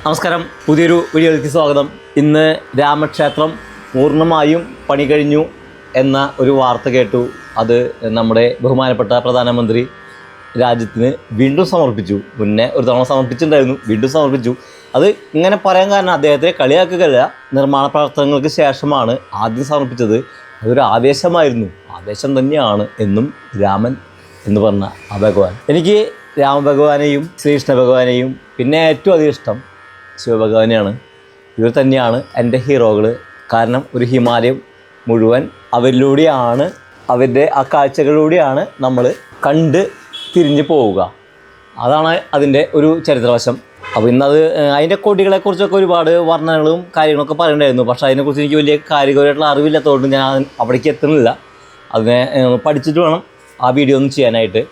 നമസ്കാരം, പുതിയൊരു വീഡിയോയിലേക്ക് സ്വാഗതം. ഇന്ന് രാമക്ഷേത്രം പൂർണ്ണമായും പണി കഴിഞ്ഞു എന്ന ഒരു വാർത്ത കേട്ടു. അത് നമ്മുടെ ബഹുമാനപ്പെട്ട പ്രധാനമന്ത്രി രാജ്യത്തിന് വീണ്ടും സമർപ്പിച്ചു. മുന്നേ ഒരു തവണ സമർപ്പിച്ചിട്ടുണ്ടായിരുന്നു, വീണ്ടും സമർപ്പിച്ചു. അത് ഇങ്ങനെ പറയാൻ കാരണം അദ്ദേഹത്തെ കളിയാക്കുകയല്ല, നിർമ്മാണ പ്രവർത്തനങ്ങൾക്ക് ശേഷമാണ് ആദ്യം സമർപ്പിച്ചത്. അതൊരു ആവേശമായിരുന്നു, ആവേശം തന്നെയാണ് എന്നും രാമൻ എന്ന് പറഞ്ഞ ആ ഭഗവാൻ. എനിക്ക് രാമഭഗവാനെയും ശ്രീകൃഷ്ണ ഭഗവാനെയും പിന്നെ ഏറ്റവും അധികം ഇഷ്ടം ശിവഭഗവാനെയാണ്. ഇവർ തന്നെയാണ് എൻ്റെ ഹീറോകൾ. കാരണം ഒരു ഹിമാലയം മുഴുവൻ അവരിലൂടെയാണ്, അവരുടെ ആ കാഴ്ചകളിലൂടെയാണ് നമ്മൾ കണ്ട് തിരിഞ്ഞു പോവുക. അതാണ് അതിൻ്റെ ഒരു ചരിത്രവശം. അപ്പോൾ ഇന്നത് അതിൻ്റെ കൊടികളെക്കുറിച്ചൊക്കെ ഒരുപാട് വർണ്ണനകളും കാര്യങ്ങളൊക്കെ പറയണ്ടായിരുന്നു. പക്ഷേ അതിനെക്കുറിച്ച് എനിക്ക് വലിയ കാര്യമായിട്ടുള്ള അറിവില്ലാത്തതുകൊണ്ട് ഞാൻ അവിടേക്ക് എത്തുന്നില്ല. അതിനെ പഠിച്ചിട്ട് വേണം ആ വീഡിയോ ഒന്ന് ചെയ്യാനായിട്ട്.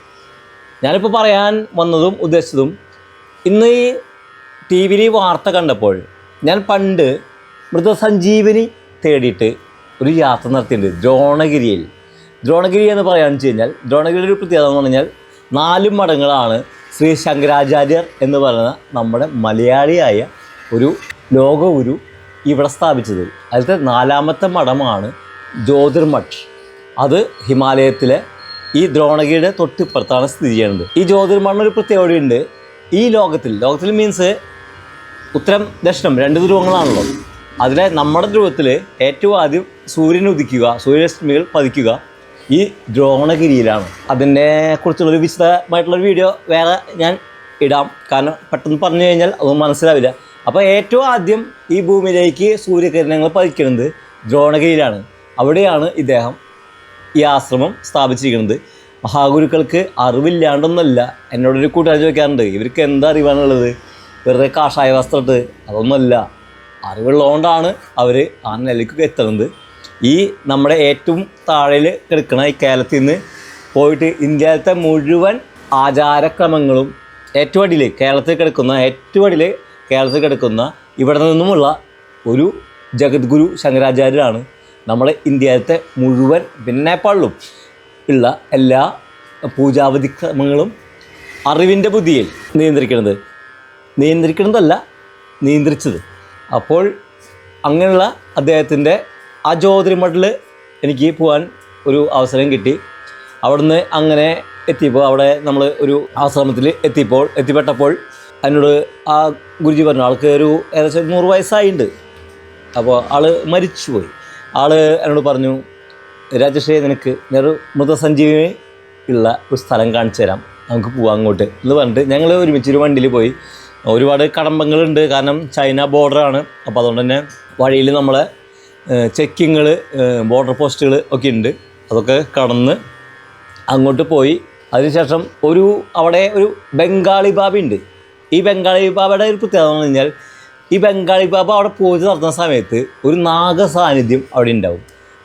ഞാനിപ്പോൾ പറയാൻ വന്നതും ഉദ്ദേശിച്ചതും, ഇന്ന് ഈ ടി വിയിൽ ഈ വാർത്ത കണ്ടപ്പോൾ ഞാൻ പണ്ട് മൃതസഞ്ജീവനി തേടിയിട്ട് ഒരു യാത്ര നടത്തിയിട്ടുണ്ട് ദ്രോണഗിരിയിൽ. ദ്രോണഗിരി എന്ന് പറയാമെന്ന് വെച്ച് കഴിഞ്ഞാൽ, ദ്രോണഗിരിയുടെ ഒരു പ്രത്യേകത എന്ന് പറഞ്ഞാൽ 4 മഠങ്ങളാണ് ശ്രീ ശങ്കരാചാര്യർ എന്ന് പറയുന്ന നമ്മുടെ മലയാളിയായ ഒരു ലോകഗുരു ഇവിടെ സ്ഥാപിച്ചത്. അതിലത്തെ 4ാമത്തെ മഠമാണ് ജ്യോതിർമഠ്. അത് ഹിമാലയത്തിലെ ഈ ദ്രോണഗിരിയുടെ തൊട്ടിപ്പുറത്താണ് സ്ഥിതി ചെയ്യുന്നത്. ഈ ജ്യോതിർമഠിനൊരു പ്രത്യേകതയുണ്ട്. ഈ ലോകത്തിൽ മീൻസ് ഉത്തരം ദക്ഷിണം 2 ധ്രുവങ്ങളാണല്ലോ. അതിലെ നമ്മുടെ ധ്രുവത്തിൽ ഏറ്റവും ആദ്യം സൂര്യൻ ഉദിക്കുക, സൂര്യരശ്മികൾ പതിക്കുക ഈ ദ്രോണഗിരിയിലാണ്. അതിനെ കുറിച്ചുള്ളൊരു വിശദമായിട്ടുള്ളൊരു വീഡിയോ വേറെ ഞാൻ ഇടാം. കാരണം പെട്ടെന്ന് പറഞ്ഞു കഴിഞ്ഞാൽ അതൊന്നും മനസ്സിലാവില്ല. അപ്പോൾ ഏറ്റവും ആദ്യം ഈ ഭൂമിയിലേക്ക് സൂര്യകിരണങ്ങൾ പതിക്കുന്നത് ദ്രോണഗിരിയിലാണ്. അവിടെയാണ് ഇദ്ദേഹം ഈ ആശ്രമം സ്ഥാപിച്ചിരിക്കുന്നത്. മഹാഗുരുക്കൾക്ക് അറിവില്ലാണ്ടൊന്നുമല്ല. എന്നോടൊരു കൂട്ടുകാർ ചോദിക്കാറുണ്ട്, ഇവർക്ക് എന്താ അറിവാണുള്ളത്, വെറുതെ കാഷായ വസ്ത്രമിട്ട്? അതൊന്നുമല്ല, അറിവുള്ളതുകൊണ്ടാണ് അവർ ആ നിലയ്ക്ക് എത്തുന്നത്. ഈ നമ്മുടെ ഏറ്റവും താഴെയിൽ കിടക്കുന്ന ഈ കേരളത്തിൽ നിന്ന് പോയിട്ട് ഇന്ത്യയിലത്തെ മുഴുവൻ ആചാരക്രമങ്ങളും ഏറ്റവും അടിയിൽ കേരളത്തിൽ കിടക്കുന്ന ഇവിടെ നിന്നുമുള്ള ഒരു ജഗദ്ഗുരു ശങ്കരാചാര്യരാണ് നമ്മുടെ ഇന്ത്യയിലത്തെ മുഴുവൻ, പിന്നെ നേപ്പാളിലും ഉള്ള എല്ലാ പൂജാവധി ക്രമങ്ങളും അറിവിൻ്റെ ബുദ്ധിയിൽ നിയന്ത്രിച്ചത്. അപ്പോൾ അങ്ങനെയുള്ള അദ്ദേഹത്തിൻ്റെ ആ ജ്യോതിർമഠിൽ എനിക്ക് പോകാൻ ഒരു അവസരം കിട്ടി. അവിടുന്ന് അങ്ങനെ എത്തിയപ്പോൾ, അവിടെ നമ്മൾ ഒരു ആശ്രമത്തിൽ എത്തിപ്പെട്ടപ്പോൾ എന്നോട് ആ ഗുരുജി പറഞ്ഞു, ആൾക്ക് ഒരു ഏകദേശം 100 വയസ്സായിട്ടുണ്ട്. അപ്പോൾ ആൾ മരിച്ചുപോയി. ആൾ എന്നോട് പറഞ്ഞു, രാജേഷേ, നിനക്ക് ഞാനൊരു മൃതസഞ്ജീവനി ഉള്ള ഒരു സ്ഥലം കാണിച്ചു തരാം, നമുക്ക് പോവാം അങ്ങോട്ട് എന്ന് പറഞ്ഞിട്ട് ഞങ്ങൾ ഒരുമിച്ചൊരു വണ്ടിയിൽ പോയി. ഒരുപാട് കടമ്പങ്ങളുണ്ട്, കാരണം ചൈന ബോർഡറാണ്. അപ്പോൾ അതുകൊണ്ട് തന്നെ വഴിയിൽ നമ്മളെ ചെക്കിങ്ങൾ, ബോർഡർ പോസ്റ്റുകൾ ഒക്കെ ഉണ്ട്. അതൊക്കെ കടന്ന് അങ്ങോട്ട് പോയി. അതിനുശേഷം അവിടെ ഒരു ബംഗാളി ബാബയുണ്ട്. ഈ ബംഗാളി ബാബയുടെ ഒരു പ്രത്യേകത എന്ന് പറഞ്ഞാൽ, ഈ ബംഗാളി ബാബ അവിടെ പൂജ നടത്തുന്ന സമയത്ത് ഒരു നാഗ സാന്നിധ്യം അവിടെ ഉണ്ടാവും.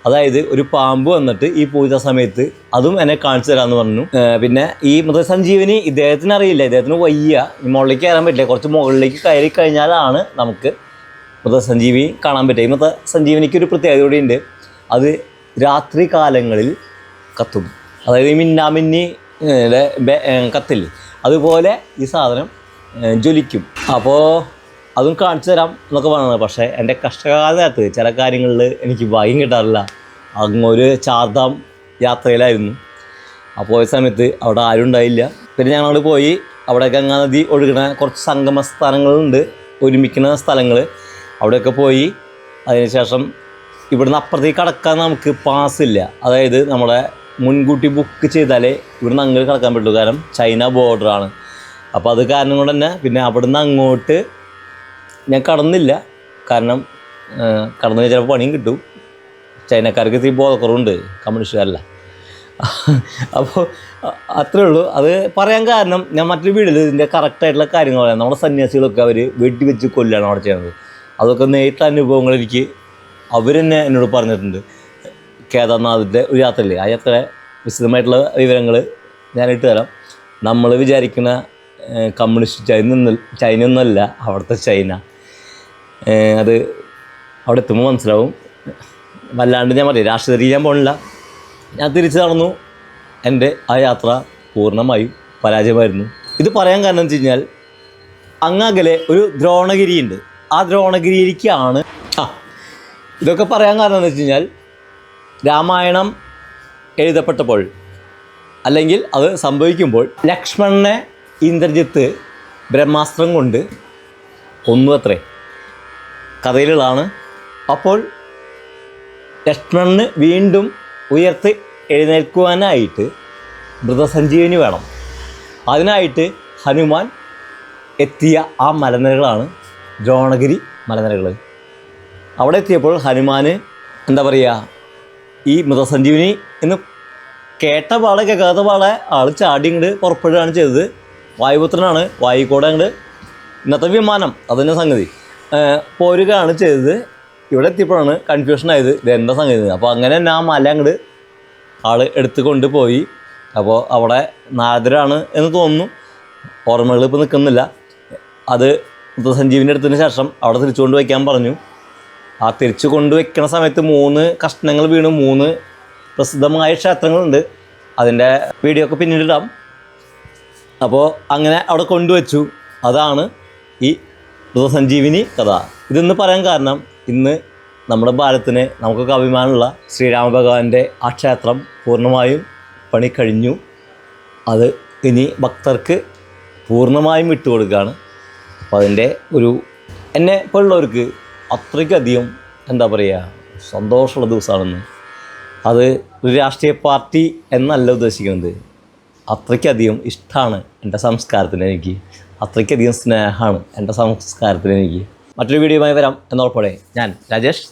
അതായത് ഒരു പാമ്പ് വന്നിട്ട് ഈ പൂജ സമയത്ത് അതും എന്നെ കാണിച്ചു തരാമെന്ന് പറഞ്ഞു. പിന്നെ ഈ മൃതസഞ്ജീവനി ഇദ്ദേഹത്തിന് അറിയില്ല, ഇദ്ദേഹത്തിന് വയ്യ, മുകളിലേക്ക് കയറാൻ പറ്റില്ല. കുറച്ച് മുകളിലേക്ക് കയറി കഴിഞ്ഞാലാണ് നമുക്ക് മൃതസഞ്ജീവനി കാണാൻ പറ്റുക. ഈ മൃതസഞ്ജീവനിക്ക് ഒരു പ്രത്യേകത കൂടിയുണ്ട്, അത് രാത്രി കാലങ്ങളിൽ കത്തും. അതായത് ഈ മിന്നാമിന്നി കത്തില്ലേ, അതുപോലെ ഈ സാധനം ജ്വലിക്കും. അപ്പോൾ അതും കാണിച്ചു തരാം എന്നൊക്കെ പറഞ്ഞത്. പക്ഷേ എൻ്റെ കഷ്ടകാലത്ത് ചില കാര്യങ്ങളിൽ എനിക്ക് ഭാഗ്യം കിട്ടാറില്ല. അങ്ങൊരു ചാർധാം യാത്രയിലായിരുന്നു. ആ പോയ സമയത്ത് അവിടെ ആരും ഉണ്ടായില്ല. പിന്നെ ഞങ്ങൾ പോയി, അവിടെ ഗംഗാ നദി ഒഴുകുന്ന കുറച്ച് സംഗമ സ്ഥാനങ്ങളുണ്ട്, ഒരുമിക്കുന്ന സ്ഥലങ്ങൾ. അവിടെയൊക്കെ പോയി. അതിനുശേഷം ഇവിടുന്ന് അപ്പുറത്തേക്ക് കടക്കാൻ നമുക്ക് പാസ്സില്ല. അതായത് നമ്മളെ മുൻകൂട്ടി ബുക്ക് ചെയ്താലേ ഇവിടുന്ന് അങ്ങോട്ട് കടക്കാൻ പറ്റുള്ളൂ, കാരണം ചൈന ബോർഡറാണ്. അപ്പോൾ അത് കാരണം കൊണ്ട് തന്നെ പിന്നെ അവിടുന്ന് അങ്ങോട്ട് ഞാൻ കടന്നില്ല. കാരണം കടന്നു ചിലപ്പോൾ പണിയും കിട്ടും. ചൈനക്കാർക്ക് ഇത്തിരി ബോധക്കുറവുണ്ട്, കമ്മ്യൂണിസ്റ്റുകാരല്ല. അപ്പോൾ അത്രേ ഉള്ളൂ. അത് പറയാൻ കാരണം, ഞാൻ മറ്റൊരു വീഡിയോയിൽ ഇതിൻ്റെ കറക്റ്റായിട്ടുള്ള കാര്യങ്ങൾ പറയാം. നമ്മുടെ സന്യാസികളൊക്കെ അവർ വെടിവെച്ച് കൊല്ലാണ് അവിടെ ചെയ്യുന്നത്. അതൊക്കെ നേരിട്ട അനുഭവങ്ങൾ അവർ തന്നെ എന്നോട് പറഞ്ഞിട്ടുണ്ട്. കേദാർനാഥിൻ്റെ ഒരു യാത്രയില്ലേ, ആ യാത്ര വിശദമായിട്ടുള്ള വിവരങ്ങൾ ഞാൻ ഇട്ട് തരാം. നമ്മൾ വിചാരിക്കുന്ന കമ്മ്യൂണിസ്റ്റ് ചൈന ഒന്നുമല്ല അവിടുത്തെ ചൈന. അത് അവിടെ എത്തുമ്പോൾ മനസ്സിലാവും. വല്ലാണ്ട് ഞാൻ പറയും, രാഷ്ട്രീയ ഞാൻ പോകണില്ല. ഞാൻ തിരിച്ചു നടന്നു. എൻ്റെ ആ യാത്ര പൂർണ്ണമായും പരാജയമായിരുന്നു. ഇത് പറയാൻ കാരണം എന്ന് വെച്ച് കഴിഞ്ഞാൽ, അങ്ങകലെ ഒരു ദ്രോണഗിരിയുണ്ട്. ആ ദ്രോണഗിരിക്കാണ് ഇതൊക്കെ പറയാൻ കാരണം എന്ന് വെച്ച് കഴിഞ്ഞാൽ രാമായണം എഴുതപ്പെട്ടപ്പോൾ അല്ലെങ്കിൽ അത് സംഭവിക്കുമ്പോൾ ലക്ഷ്മണനെ ഇന്ദ്രജിത്ത് ബ്രഹ്മാസ്ത്രം കൊണ്ട് കൊന്നു അത്രേ, കഥയിലുള്ളതാണ്. അപ്പോൾ ലക്ഷ്മണന് വീണ്ടും ഉയർത്തി എഴുന്നേൽക്കുവാനായിട്ട് മൃതസഞ്ജീവനി വേണം. അതിനായിട്ട് ഹനുമാൻ എത്തിയ ആ മലനിരകളാണ് ദ്രോണഗിരി മലനിരകൾ. അവിടെ എത്തിയപ്പോൾ ഹനുമാന് എന്താ പറയുക, ഈ മൃതസഞ്ജീവനി എന്ന് കേട്ട പാടെ കേൾക്കാത്ത പാടെ ആൾ ചാടി ഇങ്ങോട്ട് പുറപ്പെടുകയാണ് ചെയ്തത്. വായുപുത്രനാണ്, വായുക്കോടെ അങ്ങോട്ട് ഇന്നത്തെ വിമാനം അതിൻ്റെ സംഗതി പോരുകയാണ് ചെയ്തത്. ഇവിടെ എത്തിയപ്പോഴാണ് കൺഫ്യൂഷനായത്, ഇതെന്താ സംഗതി. അപ്പോൾ അങ്ങനെ തന്നെ ആ മല അങ്ങോട്ട് ആൾ എടുത്ത് കൊണ്ടുപോയി. അപ്പോൾ അവിടെ നാരദരാണ് എന്ന് തോന്നുന്നു, ഓർമ്മകൾ ഇപ്പോൾ നിൽക്കുന്നില്ല. അത് മൃതസഞ്ജീവിൻ്റെ എടുത്തതിന് ശേഷം അവിടെ തിരിച്ചു കൊണ്ട് വയ്ക്കാൻ പറഞ്ഞു. ആ തിരിച്ചു കൊണ്ടുവയ്ക്കണ സമയത്ത് 3 കഷ്ണങ്ങൾ വീണു. 3 പ്രസിദ്ധമായ ക്ഷേത്രങ്ങളുണ്ട്, അതിൻ്റെ വീഡിയോ ഒക്കെ പിന്നീടിടാം. അപ്പോൾ അങ്ങനെ അവിടെ കൊണ്ടുവച്ചു. അതാണ് ഈ മൃതസഞ്ജീവിനി കഥ. ഇതെന്ന് പറയാൻ കാരണം ഇന്ന് നമ്മുടെ ഭാരതത്തിന് നമുക്കൊക്കെ അഭിമാനമുള്ള ശ്രീരാമഭഗവാന്റെ ആ ക്ഷേത്രം പൂർണ്ണമായും പണി കഴിഞ്ഞു. അത് ഇനി ഭക്തർക്ക് പൂർണ്ണമായും വിട്ടുകൊടുക്കുകയാണ്. അപ്പോൾ അതിൻ്റെ ഒരു എന്നെ പോലുള്ളവർക്ക് അത്രയ്ക്കധികം എന്താ പറയുക സന്തോഷമുള്ള ദിവസമാണെന്ന്. അത് ഒരു രാഷ്ട്രീയ പാർട്ടി എന്നല്ല ഉദ്ദേശിക്കുന്നത്, അത്രയ്ക്കധികം ഇഷ്ടമാണ് എൻ്റെ സംസ്കാരത്തിന്. എനിക്ക് അത്രയ്ക്കധികം സ്നേഹമാണ് എൻ്റെ സംസ്കാരത്തിന്. എനിക്ക് മറ്റൊരു വീഡിയോയുമായി വരാം എന്നുറപ്പോടെ ഞാൻ രാജേഷ്.